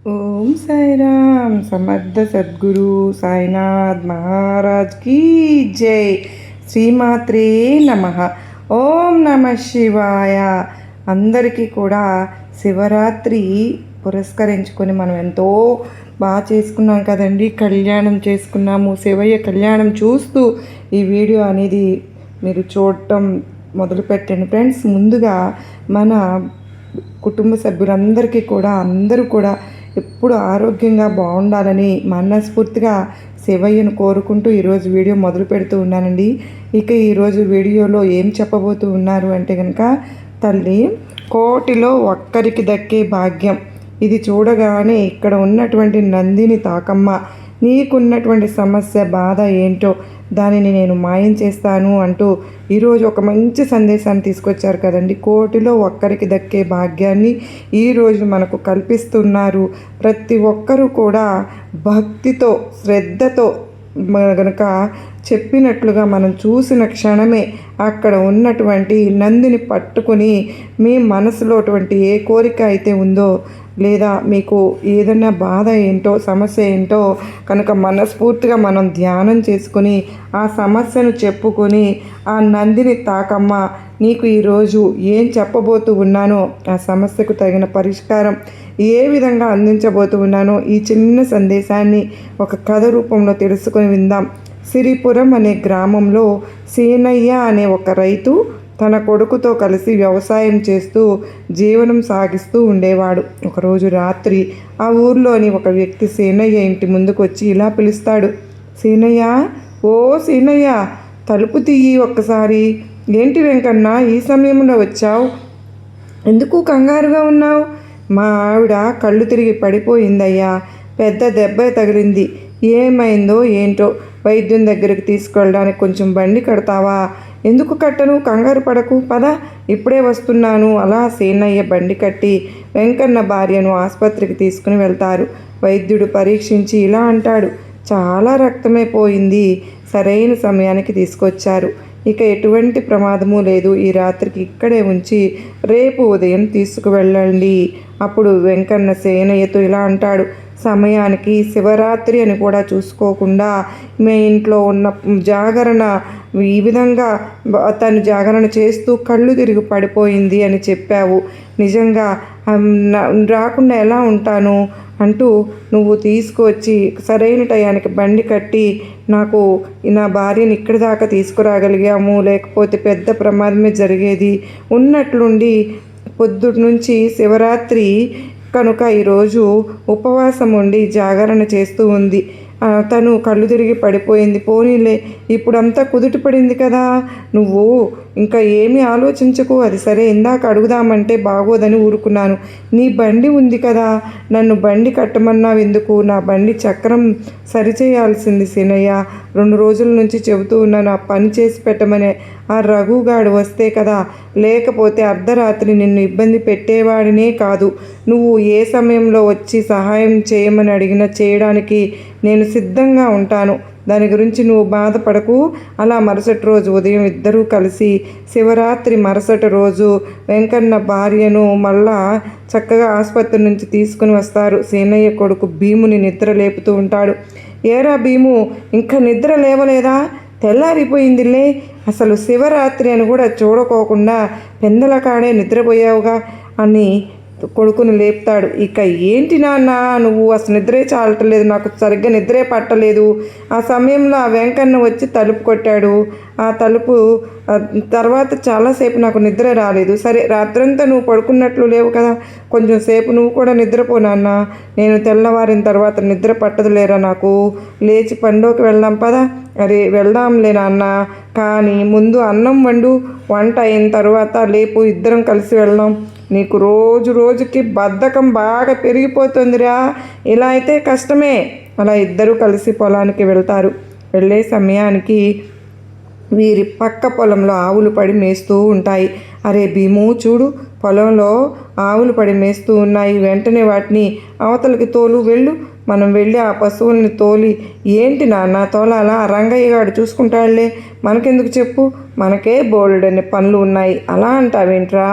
ఓం సాయిరామ్ సమర్థ సద్గురు సాయినాథ్ మహారాజ్ కీ జై. శ్రీమాత్రే నమ. ఓం నమ శివాయ. అందరికీ కూడా శివరాత్రి పురస్కరించుకొని మనం ఎంతో బాగా చేసుకున్నాం కదండి. కళ్యాణం చేసుకున్నాము. శివయ్య కళ్యాణం చూస్తూ ఈ వీడియో అనేది మీరు చూడటం మొదలుపెట్టండి ఫ్రెండ్స్. ముందుగా మన కుటుంబ సభ్యులందరికీ కూడా అందరూ కూడా ఎప్పుడు ఆరోగ్యంగా బాగుండాలని మనస్ఫూర్తిగా శివయ్యను కోరుకుంటూ ఈరోజు వీడియో మొదలు పెడుతూ ఉన్నానండి. ఇక ఈరోజు వీడియోలో ఏం చెప్పబోతూ ఉన్నారు అంటే కనుక, తల్లి కోటిలో ఒక్కరికి దక్కే భాగ్యం. ఇది చూడగానే ఇక్కడ ఉన్నటువంటి నందిని తాకమ్మ, నీకున్నటువంటి సమస్య బాధ ఏంటో దానిని నేను మాయం చేస్తాను అంటూ ఈరోజు ఒక మంచి సందేశాన్ని తీసుకొచ్చారు కదండి. కోటిలో ఒక్కరికి దక్కే భాగ్యాన్ని ఈరోజు మనకు కల్పిస్తున్నారు. ప్రతి ఒక్కరూ కూడా భక్తితో శ్రద్ధతో గనక చెప్పినట్లుగా మనం చూసిన క్షణమే అక్కడ ఉన్నటువంటి నందిని పట్టుకుని మీ మనసులో అటువంటి ఏ కోరిక అయితే ఉందో, లేదా మీకు ఏదైనా బాధ ఏంటో సమస్య ఏంటో కనుక మనస్ఫూర్తిగా మనం ధ్యానం చేసుకుని ఆ సమస్యను చెప్పుకొని ఆ నందిని తాకమ్మ నీకు ఈరోజు ఏం చెప్పబోతూ ఉన్నానో, ఆ సమస్యకు తగిన పరిష్కారం ఏ విధంగా అందించబోతూ ఉన్నానో ఈ చిన్న సందేశాన్ని ఒక కథ రూపంలో తెలుసుకొని విందాం. సిరిపురం అనే గ్రామంలో సీనయ్య అనే ఒక రైతు తన కొడుకుతో కలిసి వ్యవసాయం చేస్తూ జీవనం సాగిస్తూ ఉండేవాడు. ఒకరోజు రాత్రి ఆ ఊర్లోని ఒక వ్యక్తి సీనయ్య ఇంటి ముందుకు వచ్చి ఇలా పిలుస్తాడు. సీనయ్య, ఓ సీనయ్య, తలుపు తీయి ఒక్కసారి. ఏంటి వెంకన్న ఈ సమయంలో వచ్చావు? ఎందుకు కంగారుగా ఉన్నావు? మా ఆవిడ కళ్ళు తిరిగి పడిపోయిందయ్యా. పెద్ద దెబ్బ తగిలింది. ఏమైందో ఏంటో వైద్యం దగ్గరికి తీసుకెళ్ళడానికి కొంచెం బండి కడతావా? ఎందుకు కట్టను, కంగారు పడకు, పద ఇప్పుడే వస్తున్నాను. అలా సీనయ్య బండి కట్టి వెంకన్న భార్యను ఆసుపత్రికి తీసుకుని వెళ్తారు. వైద్యుడు పరీక్షించి ఇలా అంటాడు, చాలా రక్తమే పోయింది. సరైన సమయానికి తీసుకొచ్చారు. ఇక ఎటువంటి ప్రమాదము లేదు. ఈ రాత్రికి ఇక్కడే ఉంచి రేపు ఉదయం తీసుకువెళ్ళండి. అప్పుడు వెంకన్న సేనయ్యతో ఇలా అంటాడు, సమయానికి శివరాత్రి అని కూడా చూసుకోకుండా మీ ఇంట్లో ఉన్న జాగరణ ఈ విధంగా తను జాగరణ చేస్తూ కళ్ళు తిరిగి పడిపోయింది అని చెప్పావు. నిజంగా రాకుండా ఎలా ఉంటాను అంటూ నువ్వు తీసుకువచ్చి సరైన టయానికి బండి కట్టి నాకు నా భార్యని ఇక్కడి దాకా తీసుకురాగలిగాము, లేకపోతే పెద్ద ప్రమాదమే జరిగేది. ఉన్నట్లుండి పొద్దుటి నుంచి శివరాత్రి కనుక ఈరోజు ఉపవాసం ఉండి జాగరణ చేస్తూ ఉంది. తను కళ్ళు తిరిగి పడిపోయింది. పోనీలే, ఇప్పుడంతా కుదుట పడింది కదా, నువ్వు ఇంకా ఏమీ ఆలోచించకు. అది సరే, ఇందాక అడుగుదామంటే బాగోదని ఊరుకున్నాను. నీ బండి ఉంది కదా, నన్ను బండి కట్టమన్నావు ఎందుకు? నా బండి చక్రం సరిచేయాల్సింది సీనయ్య. 2 రోజుల నుంచి చెబుతూ ఉన్నాను ఆ పని చేసి పెట్టమని. ఆ రఘుగాడు వస్తే కదా, లేకపోతే అర్ధరాత్రి నిన్ను ఇబ్బంది పెట్టేవాడినే కాదు. నువ్వు ఏ సమయంలో వచ్చి సహాయం చేయమని అడిగినా చేయడానికి నేను సిద్ధంగా ఉంటాను. దాని గురించి నువ్వు బాధపడకు. అలా మరుసటి రోజు ఉదయం ఇద్దరూ కలిసి శివరాత్రి మరుసటి రోజు వెంకన్న భార్యను మళ్ళా చక్కగా ఆసుపత్రి నుంచి తీసుకుని వస్తారు. సీనయ్య కొడుకు భీముని నిద్ర లేపుతూ ఉంటాడు. ఏరా భీము, ఇంకా నిద్ర లేవలేదా? తెల్లారిపోయిందిలే. అసలు శివరాత్రి అని కూడా చూడకోకుండా పెందల కాడే నిద్రపోయావుగా అని కొడుకుని లేపుతాడు. ఇక ఏంటి నాన్న, నువ్వు అసలు నిద్రే చాలటలేదు, నాకు సరిగ్గా నిద్రే పట్టలేదు. ఆ సమయంలో ఆ వెంకన్న వచ్చి తలుపు కొట్టాడు. ఆ తలుపు తర్వాత చాలాసేపు నాకు నిద్ర రాలేదు. సరే, రాత్రంతా నువ్వు పడుకున్నట్లు లేవు కదా, కొంచెం సేపు నువ్వు కూడా నిద్రపో నాన్న. నేను తెల్లవారిన తర్వాత నిద్ర పట్టదులేరా నాకు. లేచి పండోకి వెళ్దాం పదా. అరే వెళ్దాంలే నాన్న, కానీ ముందు అన్నం వండు, వంట అయిన తర్వాత లేపు, ఇద్దరం కలిసి వెళ్దాం. నీకు రోజు రోజుకి బద్ధకం బాగా పెరిగిపోతుందిరా, ఇలా అయితే కష్టమే. అలా ఇద్దరూ కలిసి పొలానికి వెళ్తారు. వెళ్ళే సమయానికి వీరి పక్క పొలంలో ఆవులు పడి మేస్తూ ఉంటాయి. అరే భీము, చూడు, పొలంలో ఆవులు పడి మేస్తూ ఉన్నాయి. వెంటనే వాటిని అవతలకి తోలు, వెళ్ళు. మనం వెళ్ళి ఆ పశువుల్ని తోలి. ఏంటి నాన్న తోలాలా? రంగయ్య గారు చూసుకుంటాడులే, మనకెందుకు చెప్పు, మనకే బోల్డని పనులు ఉన్నాయి. అలా అంటావేంట్రా?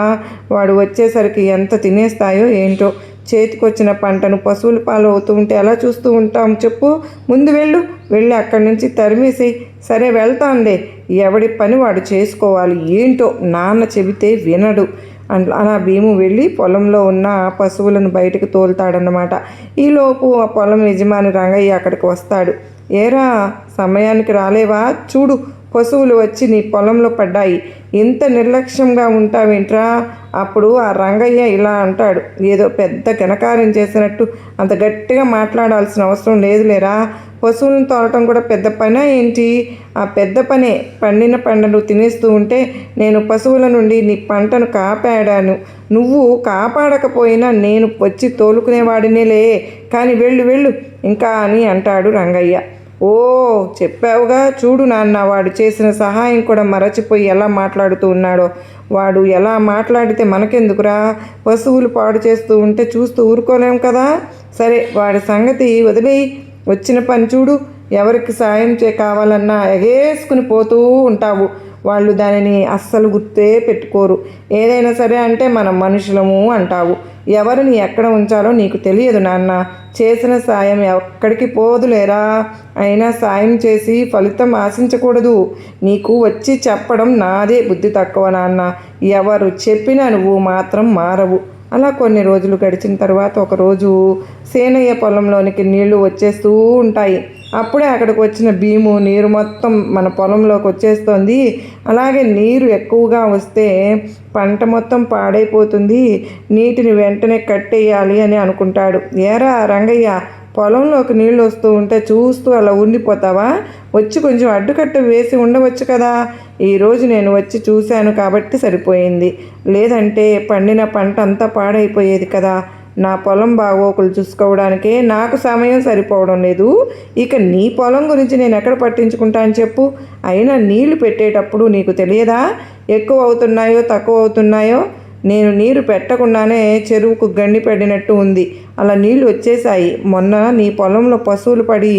వాడు వచ్చేసరికి ఎంత తినేస్తాయో ఏంటో. చేతికొచ్చిన పంటను పశువుల పాలు అవుతూ ఉంటే ఎలా చూస్తూ ఉంటాం చెప్పు? ముందు వెళ్ళి అక్కడి నుంచి తరిమేసి. సరే వెళ్తాంలే, ఎవడి పని వాడు చేసుకోవాలి. ఏంటో నాన్న చెబితే వినడు. అలా భీము వెళ్ళి పొలంలో ఉన్న పశువులను బయటకు తోలుతాడన్నమాట. ఈలోపు ఆ పొలం యజమాని రంగయ్య అక్కడికి వస్తాడు. ఏరా, సమయానికి రాలేవా? చూడు, పశువులు వచ్చి నీ పొలంలో పడ్డాయి. ఇంత నిర్లక్ష్యంగా ఉంటావేంట్రా? అప్పుడు ఆ రంగయ్య ఇలా అంటాడు, ఏదో పెద్ద ఘనకార్యం చేసినట్టు అంత గట్టిగా మాట్లాడాల్సిన అవసరం లేదులేరా. పశువులను తోలటం కూడా పెద్ద పనా ఏంటి? ఆ పెద్ద పనే. పండిన పంటను తినేస్తూ ఉంటే నేను పశువుల నుండి నీ పంటను కాపాడాను. నువ్వు కాపాడకపోయినా నేను వచ్చి తోలుకునేవాడినేలే. కానీ వెళ్ళు ఇంకా అని అంటాడు రంగయ్య. ఓ, చెప్పావుగా. చూడు నాన్న, వాడు చేసిన సహాయం కూడా మరచిపోయి ఎలా మాట్లాడుతూ ఉన్నాడో. వాడు ఎలా మాట్లాడితే మనకెందుకురా? పశువులు పాడు చేస్తూ ఉంటే చూస్తూ ఊరుకోలేం కదా. సరే, వాడి సంగతి వదిలేయి. వచ్చిన పని చూడు. ఎవరికి సాయం కావాలన్నా ఎగేసుకుని పోతూ ఉంటావు. వాళ్ళు దానిని అస్సలు గుర్తే పెట్టుకోరు. ఏదైనా సరే అంటే మనం మనుషులము అంటావు. ఎవరిని ఎక్కడ ఉంచాలో నీకు తెలియదు నాన్న. చేసిన సాయం ఎక్కడికి పోదులేరా. అయినా సాయం చేసి ఫలితం ఆశించకూడదు. నీకు వచ్చి చెప్పడం నాదే బుద్ధి తక్కువ నాన్న. ఎవరు చెప్పినా నువ్వు మాత్రం మారవు. అలా కొన్ని రోజులు గడిచిన తర్వాత ఒకరోజు సేనయ్య పొలంలోనికి నీళ్లు వచ్చేస్తూ ఉంటాయి. అప్పుడే అక్కడికి వచ్చిన భీము, నీరు మొత్తం మన పొలంలోకి వచ్చేస్తుంది. అలాగే నీరు ఎక్కువగా వస్తే పంట మొత్తం పాడైపోతుంది. నీటిని వెంటనే కట్టేయాలి అని అనుకుంటాడు. ఏరా రంగయ్య, పొలంలోకి నీళ్ళు వస్తూ ఉంటే చూస్తూ అలా ఉండిపోతావా? వచ్చి కొంచెం అడ్డుకట్ట వేసి ఉండవచ్చు కదా. ఈరోజు నేను వచ్చి చూశాను కాబట్టి సరిపోయింది. లేదంటే పండిన పంట అంతా పాడైపోయేది కదా. నా పొలం బాగోకులు చూసుకోవడానికే నాకు సమయం సరిపోవడం లేదు. ఇక నీ పొలం గురించి నేను ఎక్కడ పట్టించుకుంటాను చెప్పు? అయినా నీళ్లు పెట్టేటప్పుడు నీకు తెలియదా ఎక్కువ అవుతున్నాయో తక్కువ అవుతున్నాయో? నేను నీరు పెట్టకుండానే చెరువుకు గండి పడినట్టు ఉంది. అలా నీళ్లు వచ్చేసాయి. మొన్న నీ పొలంలో పశువులు పడి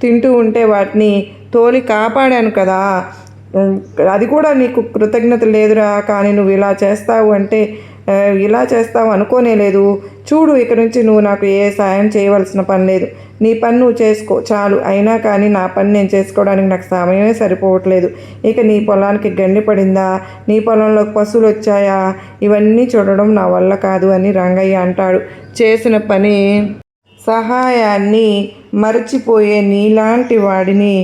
తింటూ ఉంటే వాటిని తోలి కాపాడాను కదా. అది కూడా నీకు కృతజ్ఞత లేదురా. కానీ నువ్వు ఇలా చేస్తావు అనుకోనే లేదు. చూడు, ఇక నుంచి నువ్వు నాకు ఏ సాయం చేయవలసిన పని లేదు. నీ పని నువ్వు చేసుకో చాలు. అయినా కానీ నా పని నేను చేసుకోవడానికి నాకు సమయమే సరిపోవట్లేదు. ఇక నీ పొలానికి గండి పడిందా, నీ పొలంలోకి పశువులు వచ్చాయా, ఇవన్నీ చూడడం నా వల్ల కాదు అని రంగయ్య అంటాడు. చేసిన పని సహాయాన్ని మరచిపోయే నీలాంటి వాడిని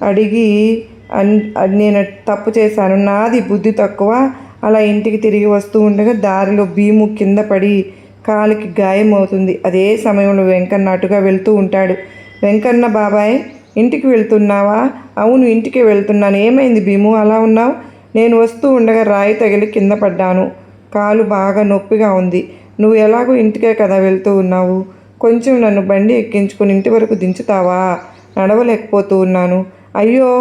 అడిగి నేను తప్పు చేశాను, నాది బుద్ధి తక్కువ. అలా ఇంటికి తిరిగి వస్తూ ఉండగా దారిలో భీము కింద పడి కాలికి గాయం అవుతుంది. అదే సమయంలో వెంకన్న అటుగా వెళ్తూ ఉంటాడు. వెంకన్న, బాబాయ్ ఇంటికి వెళ్తున్నావా? అవును, ఇంటికి వెళ్తున్నాను. ఏమైంది భీము, అలా ఉన్నావు? నేను వస్తూ ఉండగా రాయి తగిలి కింద పడ్డాను. కాలు బాగా నొప్పిగా ఉంది. నువ్వు ఎలాగో ఇంటికే కదా వెళ్తూ ఉన్నావు. కొంచెం నన్ను బండి ఎక్కించుకుని ఇంటి వరకు దించుతావా? నడవలేకపోతూ ఉన్నాను. అయ్యో,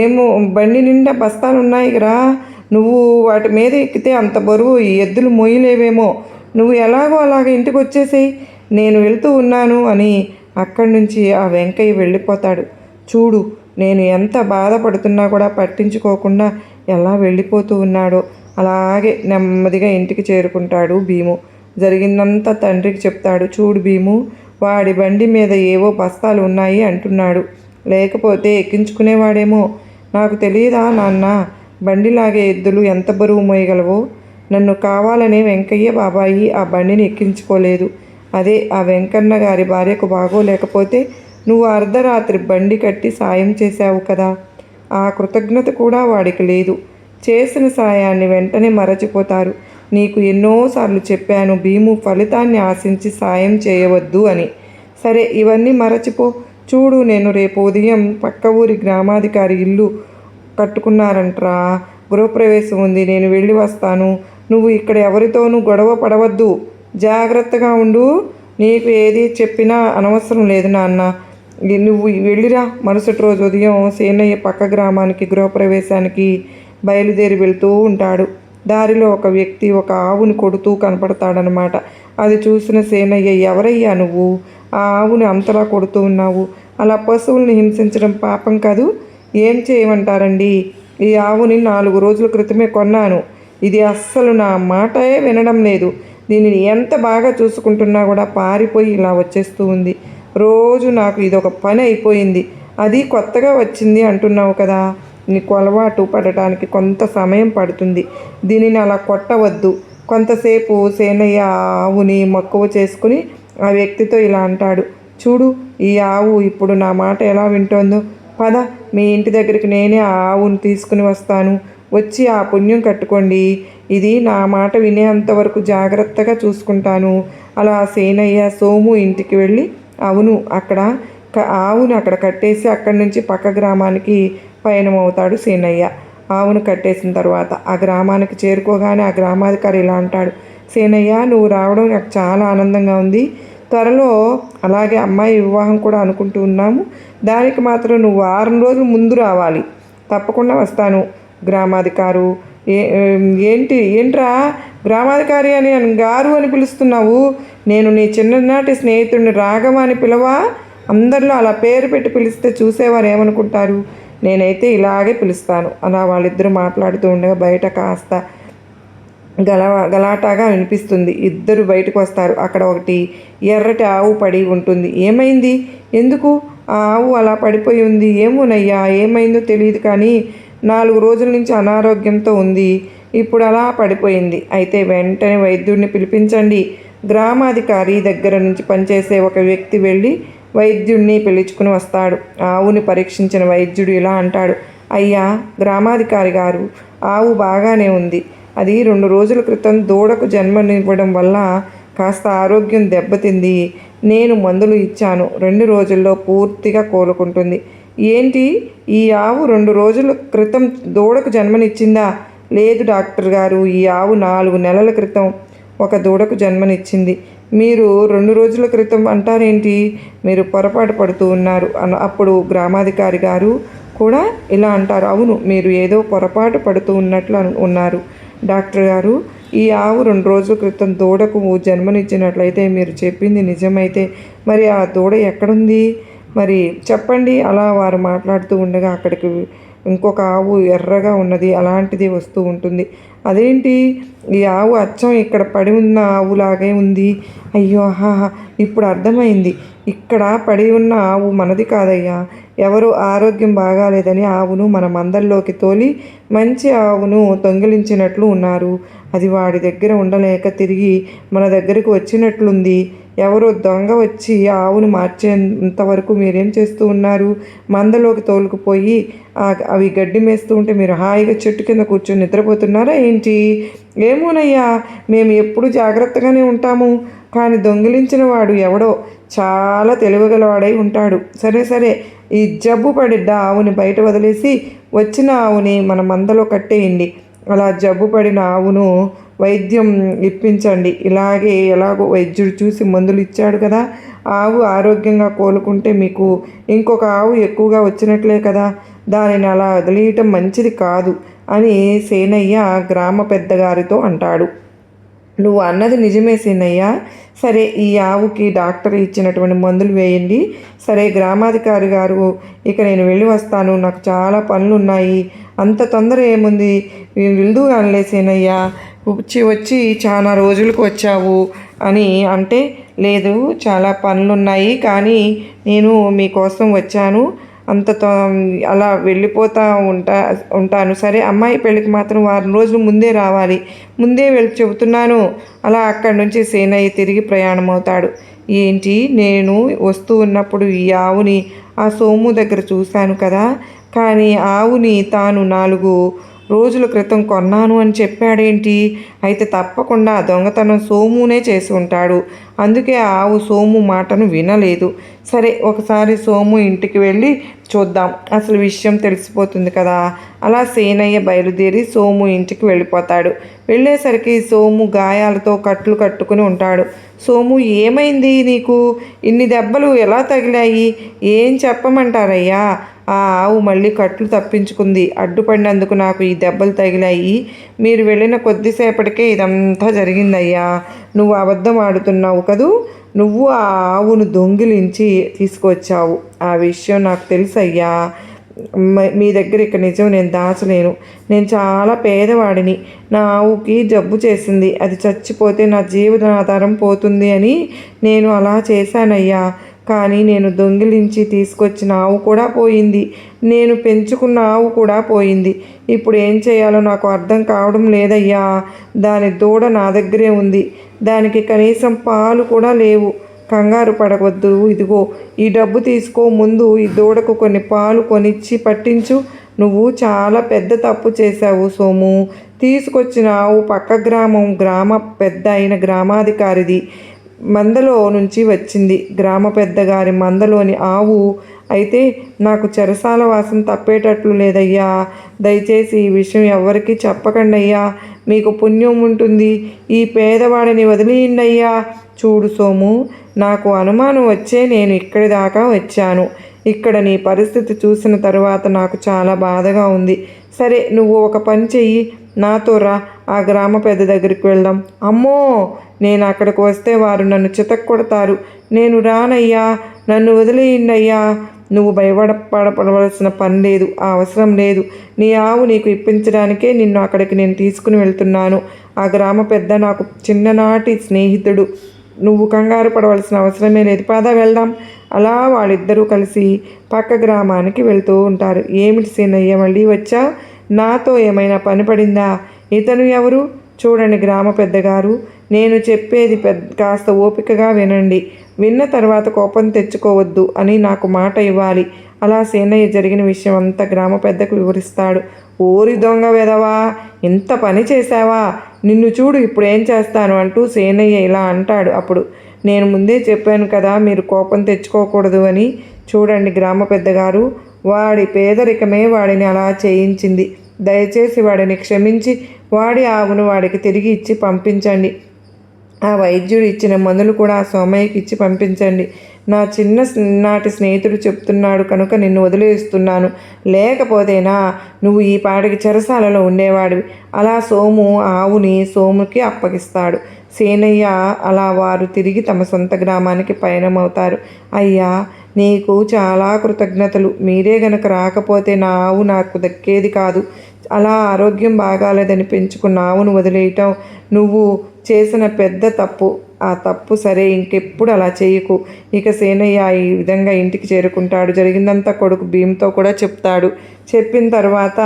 ఏమో, బండి నిండా బస్తాలున్నాయి రా. నువ్వు వాటి మీద ఎక్కితే అంత బరువు ఈ ఎద్దులు మోయలేవేమో. నువ్వు ఎలాగో అలాగ ఇంటికి వచ్చేసేయి, నేను వెళ్తూ ఉన్నాను అని అక్కడి నుంచి ఆ వెంకయ్య వెళ్ళిపోతాడు. చూడు, నేను ఎంత బాధపడుతున్నా కూడా పట్టించుకోకుండా ఎలా వెళ్ళిపోతూ ఉన్నాడో. అలాగే నెమ్మదిగా ఇంటికి చేరుకుంటాడు భీము. జరిగిందంతా తండ్రికి చెప్తాడు. చూడు భీము, వాడి బండి మీద ఏవో బస్తాలు ఉన్నాయి అంటున్నాడు. లేకపోతే ఎక్కించుకునేవాడేమో. నాకు తెలియదా నాన్న, బండిలాగే ఎద్దులు ఎంత బరువు మోయగలవో? నన్ను కావాలనే వెంకయ్య బాబాయి ఆ బండిని ఎక్కించుకోలేదు. అదే ఆ వెంకన్న గారి భార్యకు బాగోలేకపోతే నువ్వు అర్ధరాత్రి బండి కట్టి సాయం చేశావు కదా. ఆ కృతజ్ఞత కూడా వాడికి లేదు. చేసిన సాయాన్ని వెంటనే మరచిపోతారు. నీకు ఎన్నోసార్లు చెప్పాను భీము, ఫలితాన్ని ఆశించి సాయం చేయవద్దు అని. సరే, ఇవన్నీ మరచిపో. చూడు, నేను రేపు ఉదయం పక్క ఊరి గ్రామాధికారి ఇల్లు కట్టుకున్నారంట్రా. గృహప్రవేశం ఉంది. నేను వెళ్ళి వస్తాను. నువ్వు ఇక్కడ ఎవరితోనూ గొడవ పడవద్దు. జాగ్రత్తగా ఉండు. నీకు ఏది చెప్పినా అనవసరం లేదు నాన్న. నువ్వు వెళ్ళిరా. మరుసటి రోజు ఉదయం సేనయ్య పక్క గ్రామానికి గృహప్రవేశానికి బయలుదేరి వెళ్తూ ఉంటాడు. దారిలో ఒక వ్యక్తి ఒక ఆవుని కొడుతూ కనపడతాడనమాట. అది చూసిన సేనయ్య, ఎవరయ్యా నువ్వు? ఆ ఆవుని అంతలా కొడుతూ ఉన్నావు? అలా పశువుల్ని హింసించడం పాపం కాదు. ఏం చేయమంటారండి? ఈ ఆవుని 4 రోజుల క్రితమే కొన్నాను. ఇది అస్సలు నా మాటే వినడం లేదు. దీనిని ఎంత బాగా చూసుకుంటున్నా కూడా పారిపోయి ఇలా వచ్చేస్తూ ఉంది. రోజు నాకు ఇదొక పని అయిపోయింది. అది కొత్తగా వచ్చింది అంటున్నావు కదా, నీకు అలవాటు పడటానికి కొంత సమయం పడుతుంది. దీనిని అలా కొట్టవద్దు. కొంతసేపు సేనయ్య ఆవుని మక్కువ చేసుకుని ఆ వ్యక్తితో ఇలా అంటాడు. చూడు, ఈ ఆవు ఇప్పుడు నా మాట ఎలా వింటోందో. పద, మీ ఇంటి దగ్గరికి నేనే ఆ ఆవును తీసుకుని వస్తాను. వచ్చి ఆ పుణ్యం కట్టుకోండి. ఇది నా మాట వినేంతవరకు జాగ్రత్తగా చూసుకుంటాను. అలా సేనయ్య సోము ఇంటికి వెళ్ళి ఆవును అక్కడ కట్టేసి అక్కడి నుంచి పక్క గ్రామానికి పయనమవుతాడు సేనయ్య. ఆవును కట్టేసిన తర్వాత ఆ గ్రామానికి చేరుకోగానే ఆ గ్రామాధికారి ఇలా అంటాడు. సేనయ్య, నువ్వు రావడం నాకు చాలా ఆనందంగా ఉంది. త్వరలో అలాగే అమ్మాయి వివాహం కూడా అనుకుంటూ ఉన్నాము. దానికి మాత్రం నువ్వు 6 రోజుల ముందు రావాలి. తప్పకుండా వస్తాను. గ్రామాధికారు ఏంట్రా గ్రామాధికారి అని గారు అని పిలుస్తున్నావు? నేను నీ చిన్ననాటి స్నేహితుడిని రాఘవ అని పిలవా? అందరిలో అలా పేరు పెట్టి పిలిస్తే చూసేవారు ఏమనుకుంటారు? నేనైతే ఇలాగే పిలుస్తాను. అలా వాళ్ళిద్దరూ మాట్లాడుతూ ఉండగా బయట కాస్త గలాటాగా వినిపిస్తుంది. ఇద్దరు బయటకు వస్తారు. అక్కడ ఒకటి ఎర్రటి ఆవు పడి ఉంటుంది. ఏమైంది? ఎందుకు ఆ ఆవు అలా పడిపోయి ఉంది? ఏమోనయ్యా, ఏమైందో తెలియదు, కానీ 4 రోజుల నుంచి అనారోగ్యంతో ఉంది. ఇప్పుడు అలా పడిపోయింది. అయితే వెంటనే వైద్యుడిని పిలిపించండి. గ్రామాధికారి దగ్గర నుంచి పనిచేసే ఒక వ్యక్తి వెళ్ళి వైద్యుడిని పిలుచుకుని వస్తాడు. ఆవుని పరీక్షించిన వైద్యుడు ఇలా అంటాడు. అయ్యా గ్రామాధికారి గారు, ఆవు బాగానే ఉంది. అది 2 రోజుల క్రితం దూడకు జన్మనివ్వడం వల్ల కాస్త ఆరోగ్యం దెబ్బతింది. నేను మందులు ఇచ్చాను. 2 రోజుల్లో పూర్తిగా కోలుకుంటుంది. ఏంటి, ఈ ఆవు 2 రోజుల క్రితం దూడకు జన్మనిచ్చిందా? లేదు డాక్టర్ గారు, ఈ ఆవు 4 నెలల క్రితం ఒక దూడకు జన్మనిచ్చింది. మీరు 2 రోజుల క్రితం అంటారేంటి? మీరు పొరపాటు పడుతూ ఉన్నారు. అప్పుడు గ్రామాధికారి గారు కూడా ఇలా అంటారు. అవును, మీరు ఏదో పొరపాటు పడుతూ ఉన్నట్లు ఉన్నారు డాక్టర్ గారు. ఈ ఆవు 2 రోజుల క్రితం దూడకు జన్మనిచ్చినట్లయితే, మీరు చెప్పింది నిజమైతే మరి ఆ దూడ ఎక్కడుంది? మరి చెప్పండి. అలా వారు మాట్లాడుతూ ఉండగా అక్కడికి ఇంకొక ఆవు ఎర్రగా ఉన్నది అలాంటిది వస్తూ ఉంటుంది. అదేంటి, ఈ ఆవు అచ్చం ఇక్కడ పడి ఉన్న ఆవులాగే ఉంది. అయ్యో, హాహా, ఇప్పుడు అర్థమైంది. ఇక్కడ పడి ఉన్న ఆవు మనది కాదయ్యా. ఎవరో ఆరోగ్యం బాగాలేదని ఆవును మన మందల్లోకి తోలి మంచి ఆవును దొంగిలించినట్లు ఉన్నారు. అది వాడి దగ్గర ఉండలేక తిరిగి మన దగ్గరకు వచ్చినట్లుంది. ఎవరో దొంగ వచ్చి ఆవును మార్చేంతవరకు మీరేం చేస్తూ ఉన్నారు? మందలోకి తోలుకుపోయి అవి గడ్డి మేస్తూ ఉంటే మీరు హాయిగా చెట్టు కింద కూర్చొని నిద్రపోతున్నారా ఏంటి? ఏమోనయ్యా, మేము ఎప్పుడు జాగ్రత్తగానే ఉంటాము. కానీ దొంగిలించిన వాడు ఎవడో చాలా తెలివిగలవాడై ఉంటాడు. సరే సరే, ఈ జబ్బు పడిడ్డ ఆవుని బయట వదిలేసి వచ్చిన ఆవుని మన మందలో కట్టేయండి. అలా జబ్బు పడిన ఆవును వైద్యం ఇప్పించండి. ఇలాగే ఎలాగో వైద్యుడు చూసి మందులు ఇచ్చాడు కదా, ఆవు ఆరోగ్యంగా కోలుకుంటే మీకు ఇంకొక ఆవు ఎక్కువగా వచ్చినట్లే కదా. దానిని అలా వదిలేయటం మంచిది కాదు అని సేనయ్య గ్రామ పెద్దగారితో అంటాడు. నువ్వు అన్నది నిజమే సేనయ్య. సరే, ఈ ఆవుకి డాక్టర్ ఇచ్చినటువంటి మందులు వేయండి. సరే గ్రామాధికారి గారు, ఇక నేను వెళ్ళి వస్తాను. నాకు చాలా పనులు ఉన్నాయి. అంత తొందర ఏముంది? వెళ్దు అనలే సేనయ్య. వచ్చి చాలా రోజులకు వచ్చావు అని అంటే, లేదు చాలా పనులున్నాయి, కానీ నేను మీకోసం వచ్చాను. అలా వెళ్ళిపోతూ ఉంటాను. సరే, అమ్మాయి పెళ్ళికి మాత్రం 4 రోజులు ముందే రావాలి. ముందే వెళ్ళి చెబుతున్నాను. అలా అక్కడి నుంచి సేనయ్య తిరిగి ప్రయాణం అవుతాడు. ఏంటి, నేను వస్తూ ఉన్నప్పుడు ఈ ఆవుని ఆ సోము దగ్గర చూశాను కదా, కానీ ఆవుని తాను 4 రోజుల క్రితం కొన్నాను అని చెప్పాడేంటి? అయితే తప్పకుండా దొంగతనం సోమునే చేసి ఉంటాడు. అందుకే ఆ ఆవు సోము మాటను వినలేదు. సరే, ఒకసారి సోము ఇంటికి వెళ్ళి చూద్దాం, అసలు విషయం తెలిసిపోతుంది కదా. అలా సేనయ్య బయలుదేరి సోము ఇంటికి వెళ్ళిపోతాడు. వెళ్ళేసరికి సోము గాయాలతో కట్లు కట్టుకుని ఉంటాడు. సోము, ఏమైంది నీకు? ఇన్ని దెబ్బలు ఎలా తగిలాయి? ఏం చెప్పమంటారయ్యా? ఆ ఆవు మళ్ళీ కట్లు తప్పించుకుంది. అడ్డుపడినందుకు నాకు ఈ దెబ్బలు తగిలాయి. మీరు వెళ్ళిన కొద్దిసేపటికే ఇదంతా జరిగిందయ్యా. నువ్వు అబద్ధం ఆడుతున్నావు కదూ. నువ్వు ఆ ఆవును దొంగిలించి తీసుకొచ్చావు. ఆ విషయం నాకు తెలుసయ్యా. మీ దగ్గర ఇక నిజం నేను దాచలేను. నేను చాలా పేదవాడిని. నా ఆవుకి జబ్బు చేసింది. అది చచ్చిపోతే నా జీవనాధారం పోతుంది అని నేను అలా చేశానయ్యా. కానీ నేను దొంగిలించి తీసుకొచ్చిన ఆవు కూడా పోయింది. నేను పెంచుకున్న ఆవు కూడా పోయింది. ఇప్పుడు ఏం చేయాలో నాకు అర్థం కావడం లేదయ్యా. దాని దూడ నా దగ్గరే ఉంది. దానికి కనీసం పాలు కూడా లేవు. కంగారు పడవద్దు. ఇదిగో ఈ డబ్బు తీసుకో. ముందు ఈ దూడకు కొన్ని పాలు కొనిచ్చి పట్టించు. నువ్వు చాలా పెద్ద తప్పు చేశావు సోము. తీసుకొచ్చిన ఆవు పక్క గ్రామ పెద్ద అయిన గ్రామాధికారిది మందలో నుంచి వచ్చింది. గ్రామ పెద్దగారి మందలోని ఆవు అయితే నాకు చెరసాల వాసన తప్పేటట్లు లేదయ్యా. దయచేసి ఈ విషయం ఎవ్వరికీ చెప్పకండి అయ్యా. మీకు పుణ్యం ఉంటుంది. ఈ పేదవాడిని వదిలేయండయ్యా. చూడు సోము, నాకు అనుమానం వచ్చే నేను ఇక్కడి దాకా వచ్చాను. ఇక్కడ నీ పరిస్థితి చూసిన తరువాత నాకు చాలా బాధగా ఉంది. సరే, నువ్వు ఒక పని చెయ్యి. నాతో రా. ఆ గ్రామ పెద్ద దగ్గరికి వెళ్దాం. అమ్మో, నేను అక్కడికి వస్తే వారు నన్ను చితక్కొడతారు. నేను రానయ్యా. నన్ను వదిలేయండి అయ్యా. నువ్వు భయపడవలసిన పని లేదు. ఆ అవసరం లేదు. నీ ఆవు నీకు ఇప్పించడానికే నిన్ను అక్కడికి నేను తీసుకుని వెళ్తున్నాను. ఆ గ్రామ పెద్ద నాకు చిన్ననాటి స్నేహితుడు. నువ్వు కంగారు పడవలసిన అవసరమే లేదు. పద వెళ్దాం. అలా వాళ్ళిద్దరూ కలిసి పక్క గ్రామానికి వెళ్తూ ఉంటారు. ఏమిటి సీనయ్య, మళ్ళీ వచ్చా? నాతో ఏమైనా పని పడిందా? ఇతను ఎవరు? చూడండి గ్రామ పెద్దగారు, నేను చెప్పేది కాస్త ఓపికగా వినండి. విన్న తర్వాత కోపం తెచ్చుకోవద్దు అని నాకు మాట ఇవ్వాలి. అలా సేనయ్య జరిగిన విషయం అంతా గ్రామ పెద్దకు వివరిస్తాడు. ఓరి దొంగ వెదవా, ఇంత పని చేశావా? నిన్ను చూడు ఇప్పుడు ఏం చేస్తాను అంటూ సేనయ్య ఇలా అంటాడు. అప్పుడు నేను ముందే చెప్పాను కదా మీరు కోపం తెచ్చుకోకూడదు అని. చూడండి గ్రామ పెద్దగారు, వాడి పేదరికమే వాడిని అలా చేయించింది. దయచేసి వాడిని క్షమించి వాడి ఆవును వాడికి తిరిగి ఇచ్చి పంపించండి. ఆ వైద్యుడు ఇచ్చిన మందులు కూడా ఆ సోమయ్యకి ఇచ్చి పంపించండి. నా చిన్ననాటి స్నేహితుడు చెప్తున్నాడు కనుక నిన్ను వదిలేస్తున్నాను. లేకపోతేనా నువ్వు ఈ పాటికి చెరసాలలో ఉండేవాడివి. అలా సోము ఆవుని సోముకి అప్పగిస్తాడు. సేనయ్య అలా వారు తిరిగి తమ సొంత గ్రామానికి పయనమవుతారు. అయ్యా, నీకు చాలా కృతజ్ఞతలు. మీరే గనక రాకపోతే నా ఆవు నాకు దక్కేది కాదు. అలా ఆరోగ్యం బాగాలేదని పెంచుకున్న ఆవును వదిలేయటం నువ్వు చేసిన పెద్ద తప్పు. ఆ తప్పు సరే, ఇంకెప్పుడు అలా చేయకు. ఇక సేనయ్య ఈ విధంగా ఇంటికి చేరుకుంటాడు. జరిగిందంతా కొడుకు భీమ్తో కూడా చెప్తాడు. చెప్పిన తర్వాత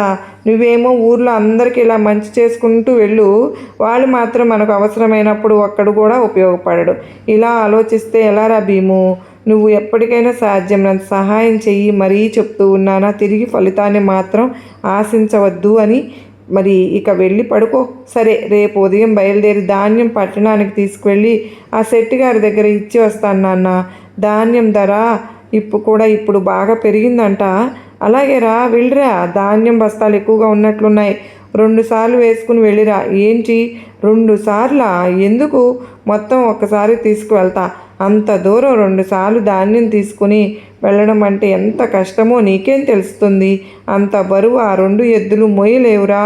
నువ్వేమో ఊర్లో అందరికీ ఇలా మంచి చేసుకుంటూ వెళ్ళు, వాళ్ళు మాత్రం మనకు అవసరమైనప్పుడు ఒక్కడు కూడా ఉపయోగపడడు. ఇలా ఆలోచిస్తే ఎలారా భీము? నువ్వు ఎప్పటికైనా సాధ్యమైనంత సహాయం చెయ్యి. మరీ చెప్తూ ఉన్నానా? తిరిగి ఫలితాన్ని మాత్రం ఆశించవద్దు అని. మరి ఇక వెళ్ళి పడుకో. సరే, రేపు ఉదయం బయలుదేరి ధాన్యం పట్టణానికి తీసుకువెళ్ళి ఆ శెట్టి గారి దగ్గర ఇచ్చి వస్తాను నాన్న. ధాన్యం ధర ఇప్పుడు బాగా పెరిగిందంట. అలాగే రా, వెళ్ళిరా. ధాన్యం బస్తాలు ఎక్కువగా ఉన్నట్లున్నాయి. 2 సార్లు వేసుకుని వెళ్ళిరా. ఏంటి 2 సార్లా? ఎందుకు? మొత్తం ఒక్కసారి తీసుకువెళ్తా. అంత దూరం 2 సార్లు ధాన్యం తీసుకుని వెళ్ళడం అంటే ఎంత కష్టమో నీకేం తెలుస్తుంది? అంత బరువు ఆ 2 ఎద్దులు మొయ్యలేవురా.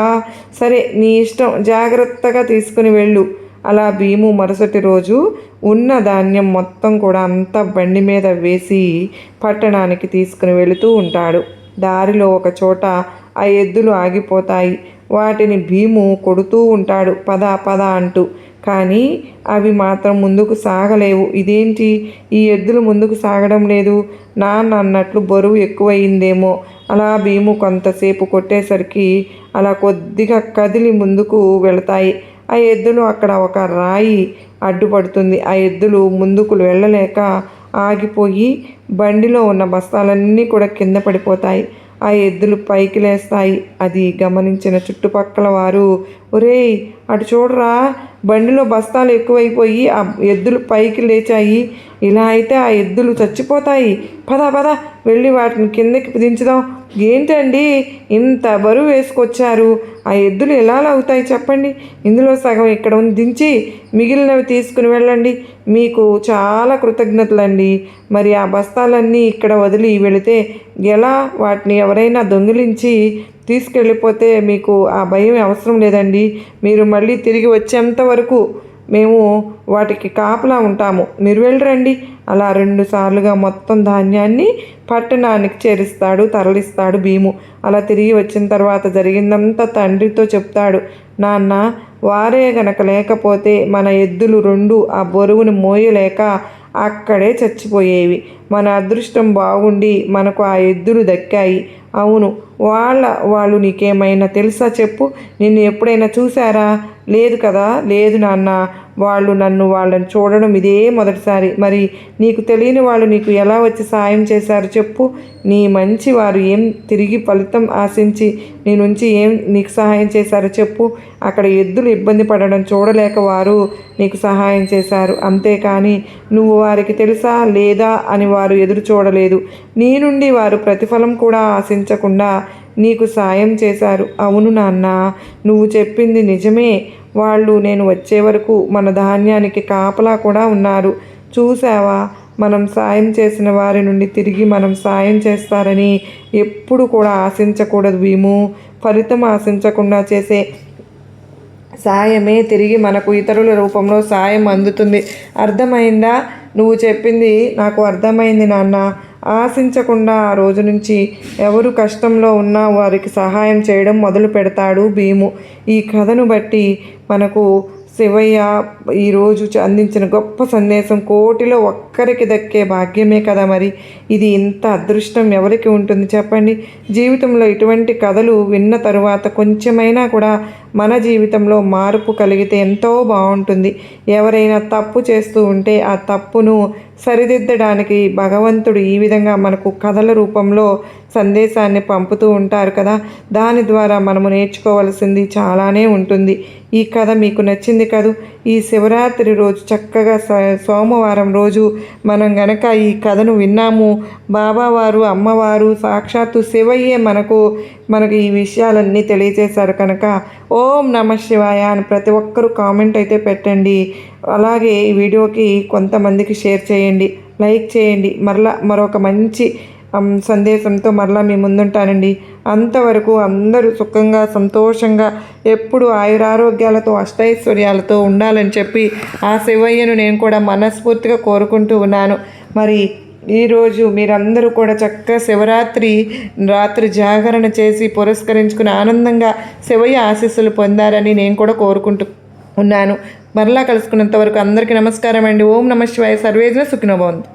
సరే, నీ ఇష్టం. జాగ్రత్తగా తీసుకుని వెళ్ళు. అలా భీము మరుసటి రోజు ఉన్న ధాన్యం మొత్తం కూడా అంతా బండి మీద వేసి పట్టణానికి తీసుకుని వెళుతూ ఉంటాడు. దారిలో ఒక చోట ఆ ఎద్దులు ఆగిపోతాయి. వాటిని భీము కొడుతూ ఉంటాడు, పద పద అంటూ. కానీ అవి మాత్రం ముందుకు సాగలేవు. ఇదేంటి, ఈ ఎద్దులు ముందుకు సాగడం లేదు? నాన్న అన్నట్లు బరువు ఎక్కువయిందేమో. అలా భీము కొంతసేపు కొట్టేసరికి అలా కొద్దిగా కదిలి ముందుకు వెళతాయి. ఆ ఎద్దులు అక్కడ ఒక రాయి అడ్డుపడుతుంది. ఆ ఎద్దులు ముందుకు వెళ్ళలేక ఆగిపోయి బండిలో ఉన్న బస్తాలన్నీ కూడా కింద పడిపోతాయి. ఆ ఎద్దులు పైకి లేస్తాయి. అది గమనించిన చుట్టుపక్కల వారు, ఒరేయ్ అటు చూడరా, బండిలో బస్తాలు ఎక్కువైపోయి ఆ ఎద్దులు పైకి లేచాయి. ఇలా అయితే ఆ ఎద్దులు చచ్చిపోతాయి. పద పద వెళ్ళి వాటిని కిందకి దించుదాం. ఏంటండి ఇంత బరువు వేసుకొచ్చారు? ఆ ఎద్దులు ఎలా అవుతాయి చెప్పండి. ఇందులో సగం ఇక్కడ దించి మిగిలినవి తీసుకుని వెళ్ళండి. మీకు చాలా కృతజ్ఞతలండి. మరి ఆ బస్తాలన్నీ ఇక్కడ వదిలి వెళితే ఎలా? వాటిని ఎవరైనా దొంగిలించి తీసుకెళ్ళిపోతే మీకు ఆ భయం అవసరం లేదండి. మీరు మళ్ళీ తిరిగి వచ్చేంత వరకు మేము వాటికి కాపలా ఉంటాము, మీరు వెళ్ళరండి. అలా 2 సార్లుగా మొత్తం ధాన్యాన్ని పట్టణానికి తరలిస్తాడు భీము. అలా తిరిగి వచ్చిన తర్వాత జరిగిందంతా తండ్రితో చెప్తాడు. నాన్న, వారే గనక లేకపోతే మన ఎద్దులు 2 ఆ బరువును మోయలేక అక్కడే చచ్చిపోయేవి. మన అదృష్టం బాగుండి మనకు ఆ ఎద్దులు దక్కాయి. అవును, వాళ్ళు నీకేమైనా తెలుసా చెప్పు? నిన్ను ఎప్పుడైనా చూశారా? లేదు కదా. లేదు నాన్న, వాళ్ళని చూడడం ఇదే మొదటిసారి. మరి నీకు తెలియని వాళ్ళు నీకు ఎలా వచ్చి సాయం చేశారు చెప్పు? నీ మంచి వారు ఏం తిరిగి ఫలితం ఆశించి నీ నుంచి ఏం నీకు సహాయం చేశారో చెప్పు? అక్కడ ఎద్దులు ఇబ్బంది పడడం చూడలేక వారు నీకు సహాయం చేశారు, అంతేకాని నువ్వు వారికి తెలుసా లేదా అని వారు ఎదురు చూడలేదు. నీ నుండి వారు ప్రతిఫలం కూడా ఆశించకుండా నీకు సాయం చేశారు. అవును నాన్న, నువ్వు చెప్పింది నిజమే. వాళ్ళు నేను వచ్చే వరకు మన ధాన్యానికి కాపలా కూడా ఉన్నారు. చూసావా, మనం సాయం చేసిన వారి నుండి తిరిగి మనం సాయం చేస్తారని ఎప్పుడు కూడా ఆశించకూడదు భీము. ఫలితం ఆశించకుండా చేసే సాయమే తిరిగి మనకు ఇతరుల రూపంలో సాయం అందుతుంది. అర్థమైందా? నువ్వు చెప్పింది నాకు అర్థమైంది నాన్న. ఆశించకుండా ఆ రోజు నుంచి ఎవరు కష్టంలో ఉన్నా వారికి సహాయం చేయడం మొదలు పెడతాడు భీము. ఈ కథను బట్టి మనకు శివయ్య ఈరోజు అందించిన గొప్ప సందేశం కోటిలో ఒక్కరికి దక్కే భాగ్యమే కదా. మరి ఇది ఇంత అదృష్టం ఎవరికి ఉంటుంది చెప్పండి? జీవితంలో ఇటువంటి కథలు విన్న తరువాత కొంచెమైనా కూడా మన జీవితంలో మార్పు కలిగితే ఎంతో బాగుంటుంది. ఎవరైనా తప్పు చేస్తూ ఉంటే ఆ తప్పును సరిదిద్దడానికి భగవంతుడు ఈ విధంగా మనకు కథల రూపంలో సందేశాన్ని పంపుతూ ఉంటారు కదా. దాని ద్వారా మనము నేర్చుకోవాల్సింది చాలానే ఉంటుంది. ఈ కథ మీకు నచ్చింది కదూ? ఈ శివరాత్రి రోజు చక్కగా సోమవారం రోజు మనం గనక ఈ కథను విన్నాము, బాబావారు అమ్మవారు సాక్షాత్తు శివయ్యే మనకు ఈ విషయాలన్నీ తెలియజేశారు కనుక ఓం నమ శివాయ అని ప్రతి ఒక్కరూ కామెంట్ అయితే పెట్టండి. అలాగే ఈ వీడియోకి కొంతమందికి షేర్ చేయండి, లైక్ చేయండి. మరొక మంచి సందేశంతో మరలా మీ ముందుంటానండి. అంతవరకు అందరూ సుఖంగా సంతోషంగా ఎప్పుడు ఆయురారోగ్యాలతో అష్టైశ్వర్యాలతో ఉండాలని చెప్పి ఆ శివయ్యను నేను కూడా మనస్ఫూర్తిగా కోరుకుంటూ ఉన్నాను. మరి ఈరోజు మీరందరూ కూడా చక్కగా రాత్రి జాగరణ చేసి పురస్కరించుకుని ఆనందంగా శివయ్య ఆశీస్సులు పొందారని నేను కూడా కోరుకుంటూ ఉన్నాను. మరలా కలుసుకున్నంత వరకు అందరికీ నమస్కారం అండి. ఓం నమ శివాయ. సర్వేజన సుఖినో భవంతు.